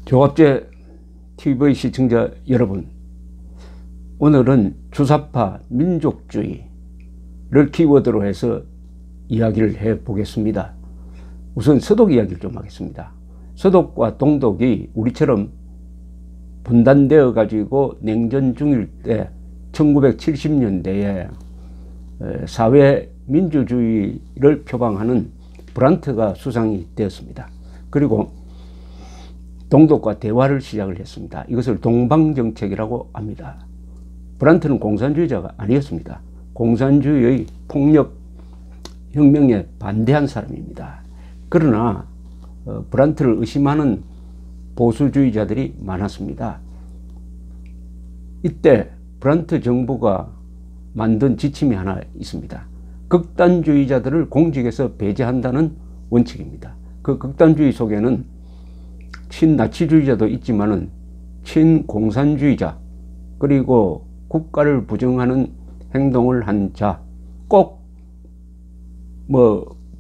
조갑제 TV 시청자 여러분, 오늘은 주사파 민족주의를 키워드로 해서 이야기를 해 보겠습니다. 우선 서독 이야기를 좀 하겠습니다. 서독과 동독이 우리처럼 분단되어 가지고 냉전 중일 때 1970년대에 사회민주주의를 표방하는 브란트가 수상이 되었습니다. 그리고 동독과 대화를 시작을 했습니다. 이것을 동방정책이라고 합니다. 브란트는 공산주의자가 아니었습니다. 공산주의의 폭력 혁명에 반대한 사람입니다. 그러나 브란트를 의심하는 보수주의자들이 많았습니다. 이때 브란트 정부가 만든 지침이 하나 있습니다. 극단주의자들을 공직에서 배제한다는 원칙입니다. 그 극단주의 속에는 친나치주의자도 있지만은 친공산주의자, 그리고 국가를 부정하는 행동을 한 자, 꼭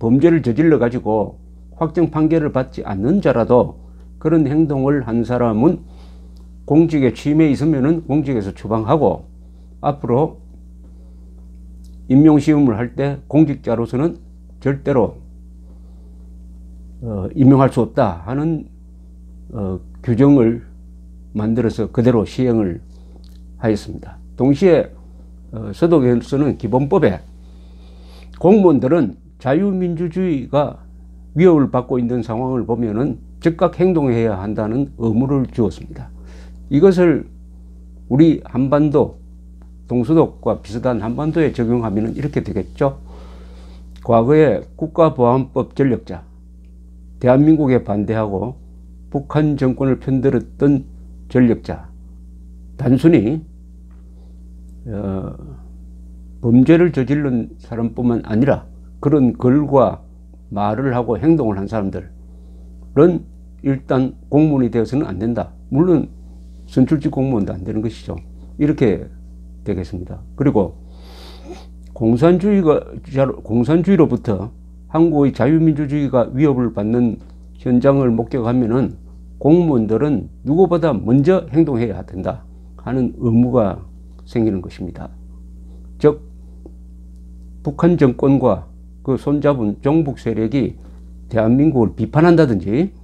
범죄를 저질러 가지고 확정 판결을 받지 않는 자라도 그런 행동을 한 사람은 공직에 취임해 있으면은 공직에서 추방하고, 앞으로 임용시험을 할 때 공직자로서는 절대로 임용할 수 없다 하는 규정을 만들어서 그대로 시행을 하였습니다. 동시에 서독에서는 기본법에 공무원들은 자유민주주의가 위협을 받고 있는 상황을 보면은 즉각 행동해야 한다는 의무를 주었습니다. 이것을 우리 한반도, 동서독과 비슷한 한반도에 적용하면 이렇게 되겠죠. 과거에 국가보안법 전력자, 대한민국에 반대하고 북한 정권을 편들었던 전력자, 단순히 범죄를 저지른 사람뿐만 아니라 그런 글과 말을 하고 행동을 한 사람들은 일단 공무원이 되어서는 안 된다. 물론 선출직 공무원도 안 되는 것이죠. 이렇게 되겠습니다. 그리고 공산주의로부터 한국의 자유민주주의가 위협을 받는 현장을 목격하면은 공무원들은 누구보다 먼저 행동해야 된다 하는 의무가 생기는 것입니다. 즉, 북한 정권과 그 손잡은 종북 세력이 대한민국을 비판한다든지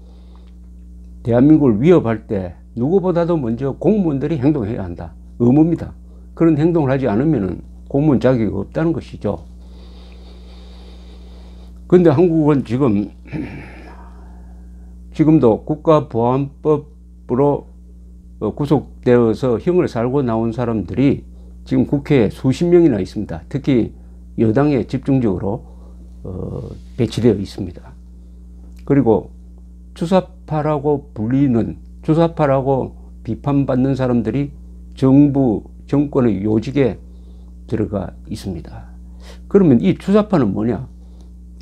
대한민국을 위협할 때 누구보다도 먼저 공무원들이 행동해야 한다. 의무입니다. 그런 행동을 하지 않으면 공무원 자격이 없다는 것이죠. 그런데 한국은 지금도 국가보안법으로 구속되어서 형을 살고 나온 사람들이 지금 국회에 수십 명이나 있습니다. 특히 여당에 집중적으로 배치되어 있습니다. 그리고 주사파라고 불리는, 주사파라고 비판받는 사람들이 정권의 요직에 들어가 있습니다. 그러면 이 주사파는 뭐냐?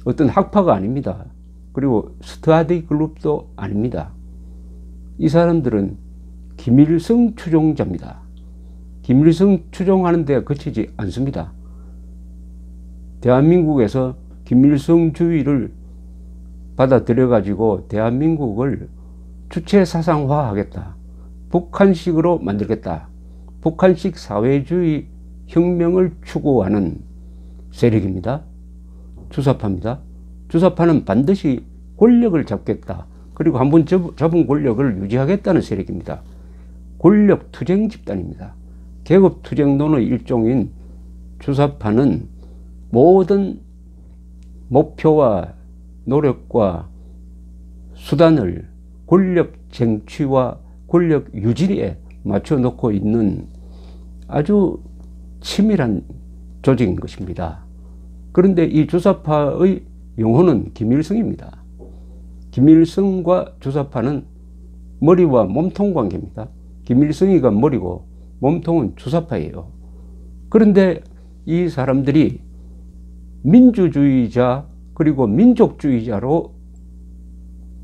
어떤 학파가 아닙니다. 그리고 스터디 그룹도 아닙니다. 이 사람들은 김일성 추종자입니다. 김일성 추종하는 데 그치지 않습니다. 대한민국에서 김일성주의를 받아들여 가지고 대한민국을 주체사상화하겠다, 북한식으로 만들겠다, 북한식 사회주의 혁명을 추구하는 세력입니다. 주사파입니다. 주사파는 반드시 권력을 잡겠다, 그리고 한번 잡은 권력을 유지하겠다는 세력입니다. 권력 투쟁 집단입니다. 계급 투쟁론의 일종인 주사파는 모든 목표와 노력과 수단을 권력 쟁취와 권력 유지에 맞춰 놓고 있는 아주 치밀한 조직인 것입니다. 그런데 이 주사파의 영혼은 김일성입니다. 김일성과 주사파는 머리와 몸통 관계입니다. 김일성이가 머리고 몸통은 주사파예요. 그런데 이 사람들이 민주주의자 그리고 민족주의자로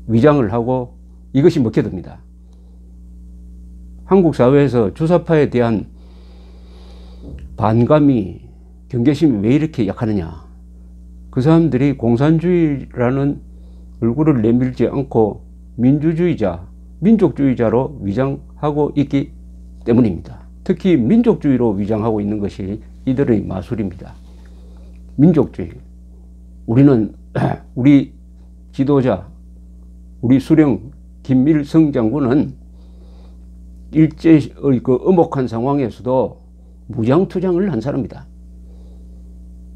위장을 하고 이것이 먹혀듭니다. 한국 사회에서 주사파에 대한 반감이, 경계심이 왜 이렇게 약하느냐? 그 사람들이 공산주의라는 얼굴을 내밀지 않고 민주주의자, 민족주의자로 위장하고 있기 때문입니다. 특히 민족주의로 위장하고 있는 것이 이들의 마술입니다. 민족주의. 우리는 우리 지도자, 우리 수령 김일성 장군은 일제의 그 엄혹한 상황에서도 무장투쟁을 한 사람이다.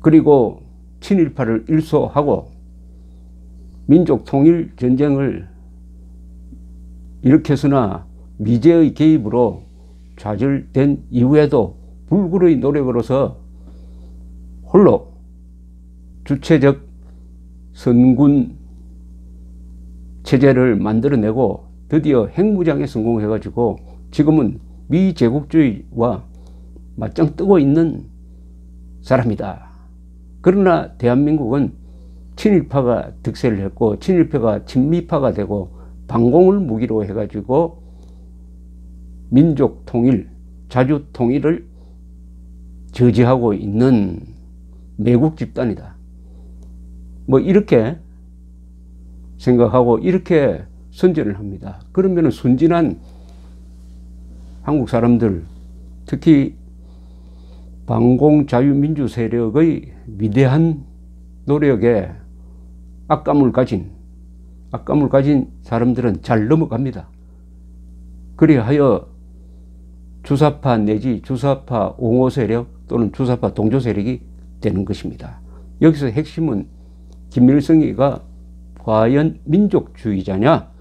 그리고 친일파를 일소하고 민족 통일 전쟁을 일으켰으나 미제의 개입으로 좌절된 이후에도 불굴의 노력으로서 홀로 주체적 선군 체제를 만들어내고 드디어 핵무장에 성공해가지고 지금은 미제국주의와 맞짱 뜨고 있는 사람이다. 그러나 대한민국은 친일파가 득세를 했고 친일파가 친미파가 되고 반공을 무기로 해가지고 민족 통일, 자주 통일을 저지하고 있는 매국 집단이다. 뭐 이렇게 생각하고 이렇게 선전을 합니다. 그러면 순진한 한국 사람들, 특히 반공 자유민주 세력의 위대한 노력에 악감을 가진 사람들은 잘 넘어갑니다. 그리하여 주사파 내지 주사파 옹호 세력 또는 주사파 동조 세력이 되는 것입니다. 여기서 핵심은 김일성이가 과연 민족주의자냐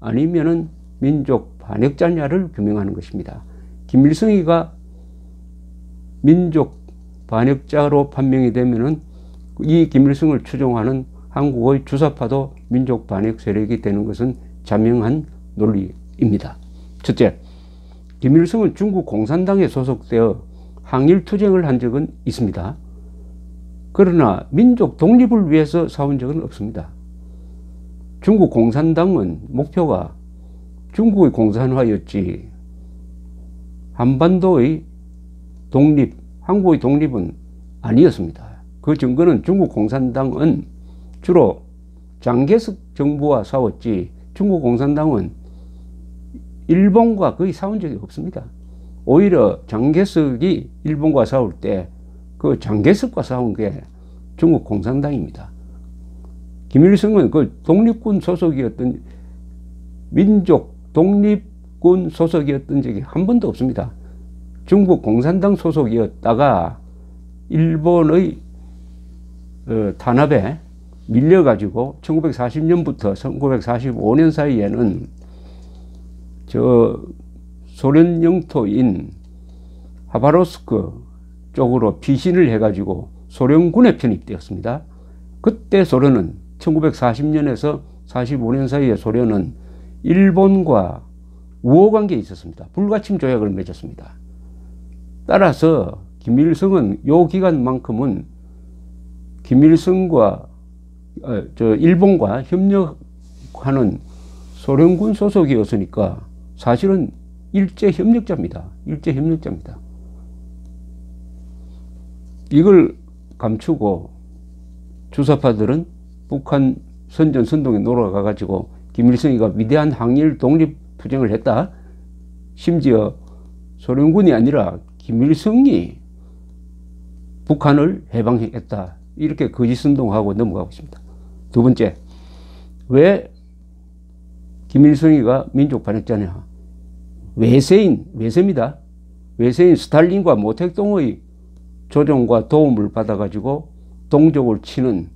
아니면은 민족 반역자냐를 규명하는 것입니다. 김일성이가 민족 반역자로 판명이 되면은 이 김일성을 추종하는 한국의 주사파도 민족 반역 세력이 되는 것은 자명한 논리입니다. 첫째, 김일성은 중국 공산당에 소속되어 항일투쟁을 한 적은 있습니다. 그러나 민족 독립을 위해서 싸운 적은 없습니다. 중국 공산당은 목표가 중국의 공산화였지 한반도의 독립, 한국의 독립은 아니었습니다. 그 증거는 중국 공산당은 주로 장개석 정부와 싸웠지 중국 공산당은 일본과 거의 싸운 적이 없습니다. 오히려 장개석이 일본과 싸울 때 그 장개석과 싸운 게 중국 공산당입니다. 김일성은 그 독립군 소속이었던 민족 독립군 소속이었던 적이 한 번도 없습니다. 중국 공산당 소속이었다가 일본의 탄압에 밀려가지고 1940년부터 1945년 사이에는 저 소련 영토인 하바롭스크 쪽으로 피신을 해가지고 소련군에 편입되었습니다. 그때 소련은 1940년에서 45년 사이에 소련은 일본과 우호관계에 있었습니다. 불가침 조약을 맺었습니다. 따라서 김일성은 요 기간만큼은 김일성과 일본과 협력하는 소련군 소속이었으니까 사실은 일제협력자입니다. 일제협력자입니다. 이걸 감추고 주사파들은 북한 선전 선동에 놀아가 가지고 김일성이가 위대한 항일 독립 투쟁을 했다. 심지어 소련군이 아니라 김일성이 북한을 해방했다. 이렇게 거짓 선동하고 넘어가고 있습니다. 두 번째, 왜 김일성이가 민족 반역자냐? 외세입니다. 외세인 스탈린과 모택동의 조종과 도움을 받아가지고 동족을 치는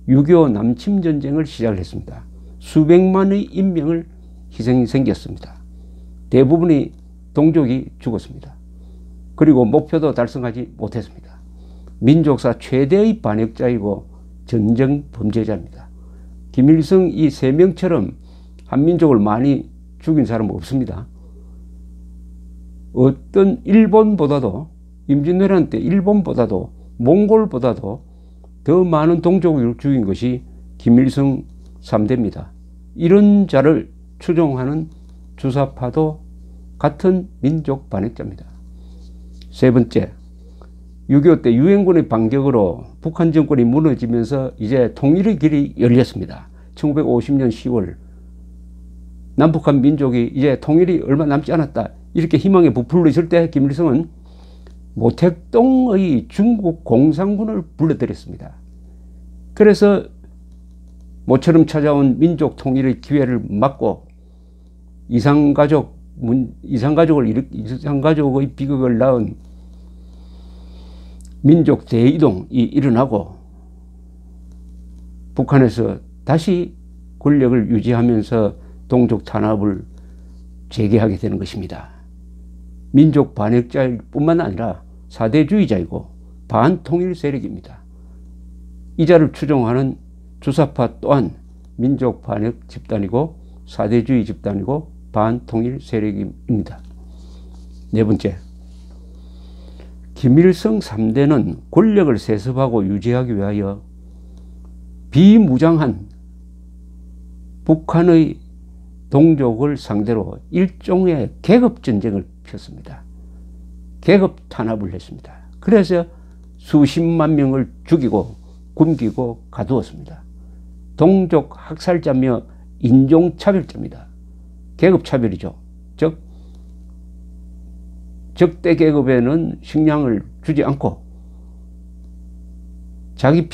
6.25 남침 전쟁을 시작을 했습니다. 수백만의 인명을 희생이 생겼습니다. 대부분이 동족이 죽었습니다. 그리고 목표도 달성하지 못했습니다. 민족사 최대의 반역자이고 전쟁 범죄자입니다. 김일성 이 세 명처럼 한민족을 많이 죽인 사람은 없습니다. 어떤 일본보다도 임진왜란 때 일본보다도 몽골보다도 더 많은 동족을 죽인 것이 김일성 3대입니다. 이런 자를 추종하는 주사파도 같은 민족 반역자입니다. 세 번째, 6.25 때 유엔군의 반격으로 북한 정권이 무너지면서 이제 통일의 길이 열렸습니다. 1950년 10월 남북한 민족이 이제 통일이 얼마 남지 않았다, 이렇게 희망에 부풀어 있을 때 김일성은 모택동의 중국 공산군을 불러들였습니다. 그래서 모처럼 찾아온 민족 통일의 기회를 막고 이산가족의 비극을 낳은 민족 대이동이 일어나고 북한에서 다시 권력을 유지하면서 동족 탄압을 재개하게 되는 것입니다. 민족 반역자일 뿐만 아니라 사대주의자이고 반통일 세력입니다. 이자를 추종하는 주사파 또한 민족 반역 집단이고 사대주의 집단이고 반통일 세력입니다. 네 번째, 김일성 3대는 권력을 세습하고 유지하기 위하여 비무장한 북한의 동족을 상대로 일종의 계급전쟁을 폈습니다. 계급 탄압을 했습니다. 그래서 수십만 명을 죽이고 굶기고 가두었습니다. 동족 학살자며 인종차별자입니다. 계급차별이죠. 즉 적대 계급에는 식량을 주지 않고 자기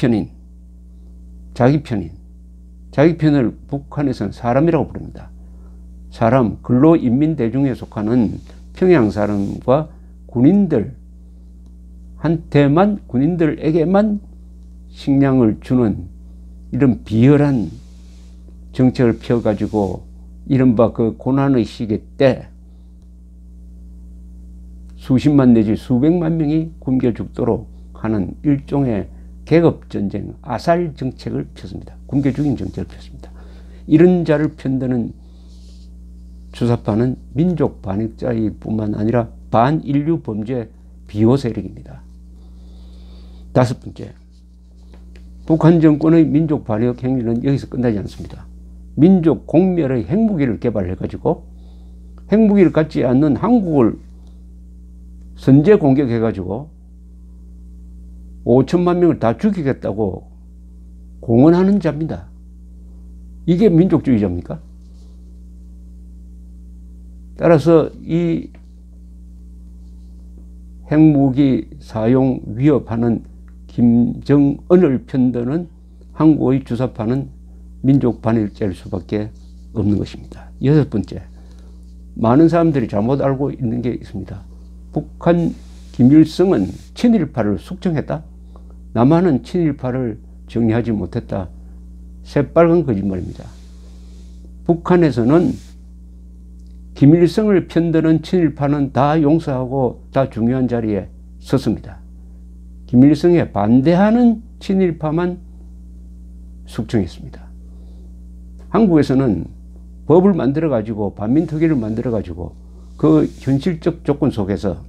편을 북한에서는 사람이라고 부릅니다. 사람, 근로인민대중에 속하는 평양사람과 군인들에게만 식량을 주는 이런 비열한 정책을 펴가지고 이른바 그 고난의 시기 때 수십만 내지 수백만 명이 굶겨 죽도록 하는 일종의 계급전쟁, 아살 정책을 폈습니다. 굶겨 죽인 정책을 폈습니다. 이런 자를 편드는 주사파는 민족 반역자일 뿐만 아니라 반인류 범죄 비호 세력입니다. 다섯 번째, 북한 정권의 민족 반역 행위는 여기서 끝나지 않습니다. 민족 공멸의 핵무기를 개발해가지고 핵무기를 갖지 않는 한국을 선제 공격해가지고 5천만 명을 다 죽이겠다고 공언하는 자입니다. 이게 민족주의자입니까? 따라서 이 핵무기 사용 위협하는 김정은을 편드는 한국의 주사파는 민족 반역자일 수밖에 없는 것입니다. 여섯 번째, 많은 사람들이 잘못 알고 있는 게 있습니다. 북한 김일성은 친일파를 숙청했다? 남한은 친일파를 정리하지 못했다? 새빨간 거짓말입니다. 북한에서는 김일성을 편드는 친일파는 다 용서하고 다 중요한 자리에 섰습니다. 김일성에 반대하는 친일파만 숙청했습니다. 한국에서는 법을 만들어가지고 반민특위를 만들어가지고 그 현실적 조건 속에서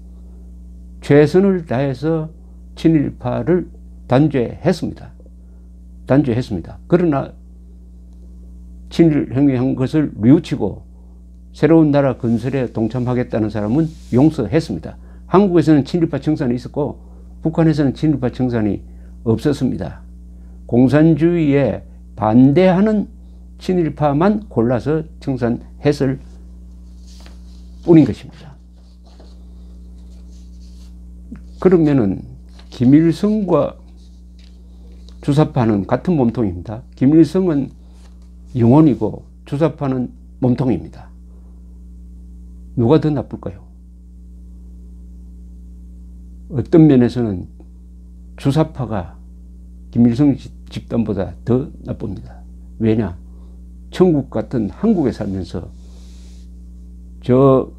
최선을 다해서 친일파를 단죄했습니다. 그러나 친일 행위한 것을 뉘우치고 새로운 나라 건설에 동참하겠다는 사람은 용서했습니다. 한국에서는 친일파 청산이 있었고 북한에서는 친일파 청산이 없었습니다. 공산주의에 반대하는 친일파만 골라서 청산했을 뿐인 것입니다. 그러면은 김일성과 주사파는 같은 몸통입니다. 김일성은 영혼이고 주사파는 몸통입니다. 누가 더 나쁠까요? 어떤 면에서는 주사파가 김일성 집단보다 더 나쁩니다. 왜냐? 천국 같은 한국에 살면서 저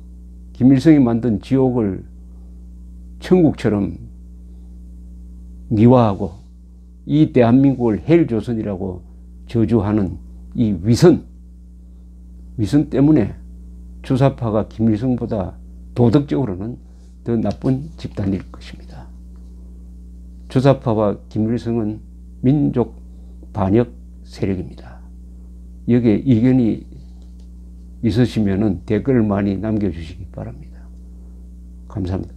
김일성이 만든 지옥을 천국처럼 미화하고 이 대한민국을 헬조선이라고 저주하는 이 위선 때문에 주사파가 김일성보다 도덕적으로는 더 나쁜 집단일 것입니다. 주사파와 김일성은 민족 반역 세력입니다. 여기에 이견이 있으시면 댓글을 많이 남겨주시기 바랍니다. 감사합니다.